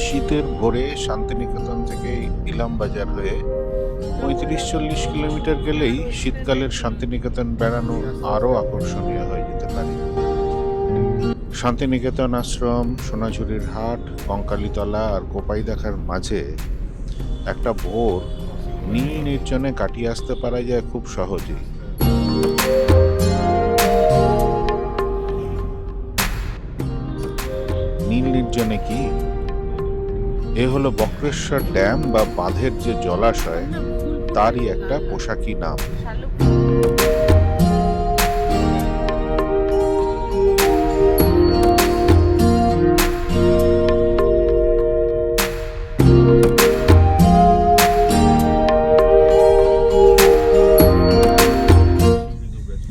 শীতের ভোরে শান্তিনিকেতন থেকে ইলামবাজার হয়ে ৩৫-৪০ কিলোমিটার গেলেই শীতকালের শান্তিনিকেতন বেড়ানো আরও আকর্ষণীয় হয়ে যেতে পারে। শান্তিনিকেতন আশ্রম, সোনাঝুরির হাট, কঙ্কালীতলা আর কোপাই দেখার মাঝে একটা ভোর নীল নির্জনে কাটিয়ে আসতে পারা যায় খুব সহজেই। নীল নির্জনে কি? এ হলো বক্রেশ্বর ড্যাম বা বাঁধের যে জলাশয়, তারই একটা পোশাকি নাম।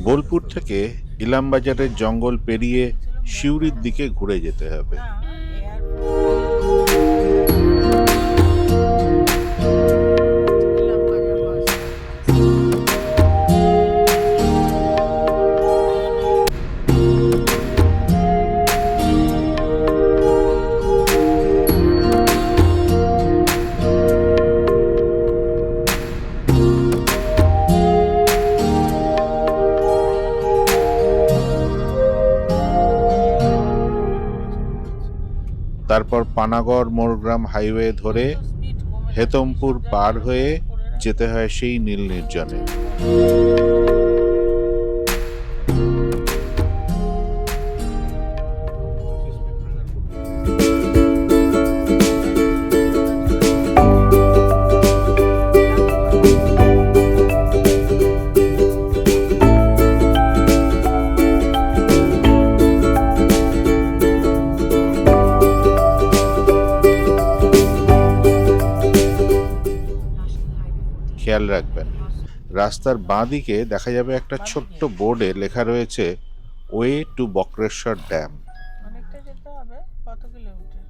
বোলপুর থেকে ইলামবাজারের জঙ্গল পেরিয়ে সিউড়ির দিকে ঘুরে যেতে হবে। তারপর পানাগড় মোরগ্রাম হাইওয়ে ধরে হেতমপুর পার হয়ে যেতে হয় সেই নীল নির্জনে। খেয়াল রাখবেন, রাস্তার বাঁ দিকে দেখা যাবে একটা ছোট্ট বোর্ডে লেখা রয়েছে ওয়ে টু বক্রেশ্বর ড্যাম। অনেকটা যেতে হবে, কত কিলোমিটার?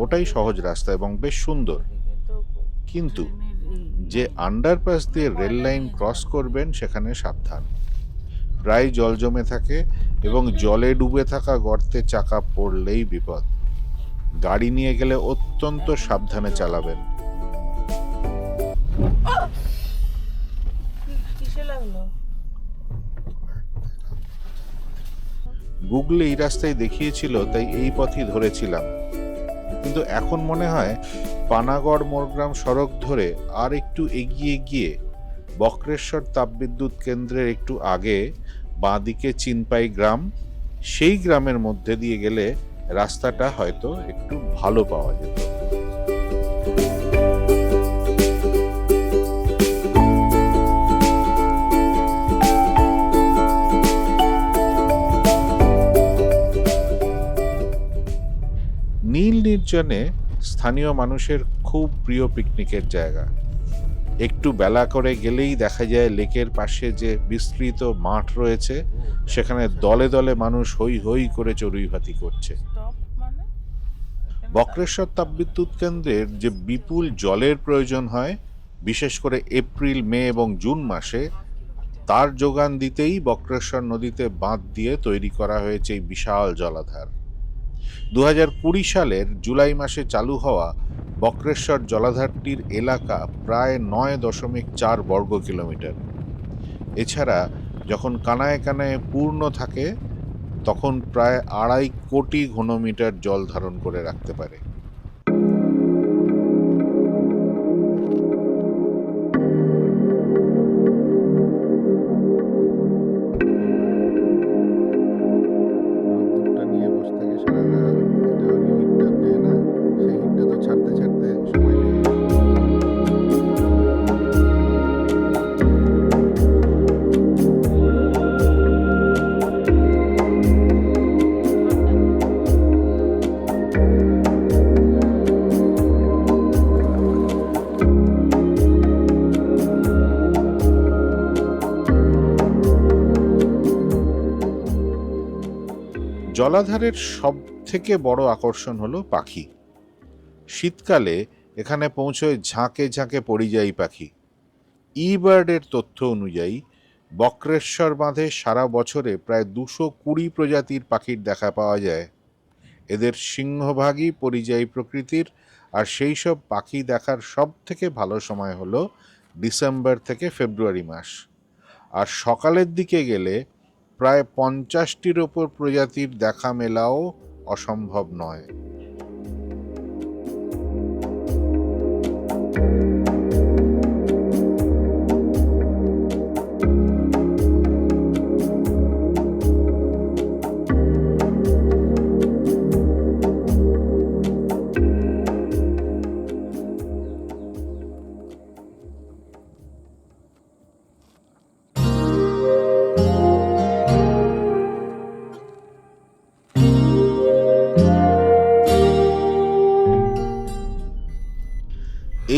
ওটাই সহজ রাস্তা এবং বেশ সুন্দর, কিন্তু যে আন্ডারপাস দিয়ে রেল লাইন ক্রস করবেন সেখানে সাবধান। প্রায় জল জমে থাকে এবং জলে ডুবে থাকা গর্তে চাকা পড়লেই বিপদ। গাড়ি নিয়ে গেলে অত্যন্ত সাবধানে চালাবেন। কিসে লাগলো? গুগলে এই রাস্তায় দেখিয়েছিল, তাই এই পথই ধরেছিলাম, কিন্তু এখন মনে হয় পানাগড় মোরগ্রাম সড়ক ধরে আর একটু এগিয়ে গিয়ে বক্রেশ্বর তাপবিদ্যুৎ কেন্দ্রের একটু আগে বাঁদিকে চিনপাই গ্রাম, সেই গ্রামের মধ্যে দিয়ে গেলে রাস্তাটা হয়তো একটু ভালো পাওয়া যেত। নীল নির্জনে স্থানীয় মানুষের খুব প্রিয় পিকনিকের জায়গা। একটু বেলা করে গেলেই দেখা যায় লেকের পাশে যে বিস্তৃত মাঠ রয়েছে, সেখানে দলে দলে মানুষ হই হই করে চড়ুইভাতি করছে। বক্রেশ্বর তাপবিদ্যুৎ কেন্দ্রের যে বিপুল জলের প্রয়োজন হয়, বিশেষ করে এপ্রিল, মে এবং জুন মাসে, তার যোগান দিতেই বক্রেশ্বর নদীতে বাঁধ দিয়ে তৈরি করা হয়েছে এই বিশাল জলাধার। 2020 সালের জুলাই মাসে চালু হওয়া বক্রেশ্বর জলাধারটির এলাকা প্রায় 9.4 বর্গ কিলোমিটার। এছাড়া যখন কানায় কানায় পূর্ণ থাকে, তখন প্রায় 2.5 কোটি ঘনমিটার জল ধারণ করে রাখতে পারে। জলাধারের সব থেকে বড় আকর্ষণ হলো পাখি। শীতকালে এখানে পৌঁছয় ঝাঁকে ঝাঁকে পরিযায়ী পাখি। ইবার্ডের তথ্য অনুযায়ী বক্রেশ্বর বাঁধে সারা বছরে প্রায় 220 প্রজাতির পাখির দেখা পাওয়া যায়। এদের সিংহভাগই পরিযায়ী প্রকৃতির, আর সেই সব পাখি দেখার সব থেকে ভালো সময় হলো ডিসেম্বর থেকে ফেব্রুয়ারি মাস। আর সকালের দিকে গেলে প্রায় 50টির ওপর প্রজাতির দেখা মেলাও অসম্ভব নয়।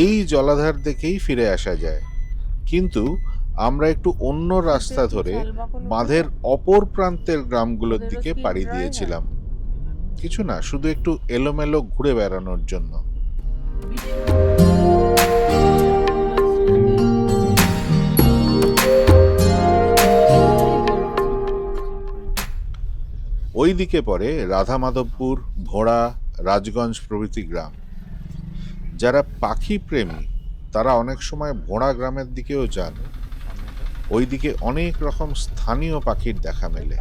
এই জলাধার দেখেই ফিরে আসা যায়, কিন্তু আমরা একটু অন্য রাস্তা ধরে বাঁধের অপর প্রান্তের গ্রামগুলোর দিকে পাড়ি দিয়েছিলাম। কিছু না, শুধু একটু এলোমেলো ঘুরে বেড়ানোর জন্য। ওই দিকে পড়ে রাধামাধবপুর, ভোড়া, রাজগঞ্জ প্রভৃতি গ্রাম। যারা পাখি প্রেমী তারা অনেক সময় ভোড়া গ্রামের দিকেও যান। ওইদিকে অনেক রকম স্থানীয় পাখির দেখা মেলে।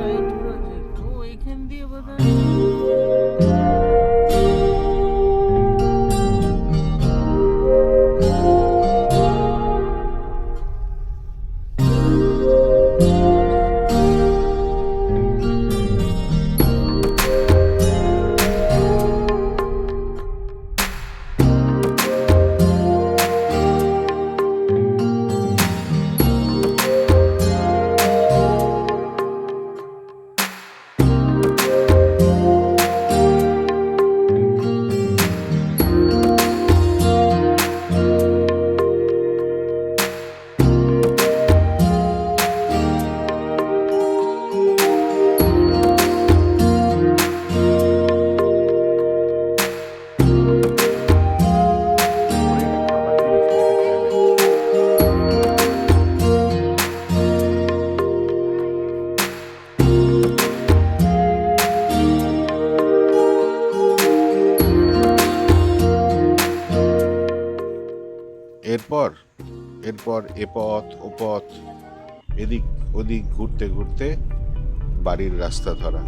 রাইট প্রজেক্ট ওইখান দিয়ে বোধহয় এরপর এপথ ওপথ এদিক ওদিক ঘুরতে ঘুরতে বাড়ির রাস্তা ধরা।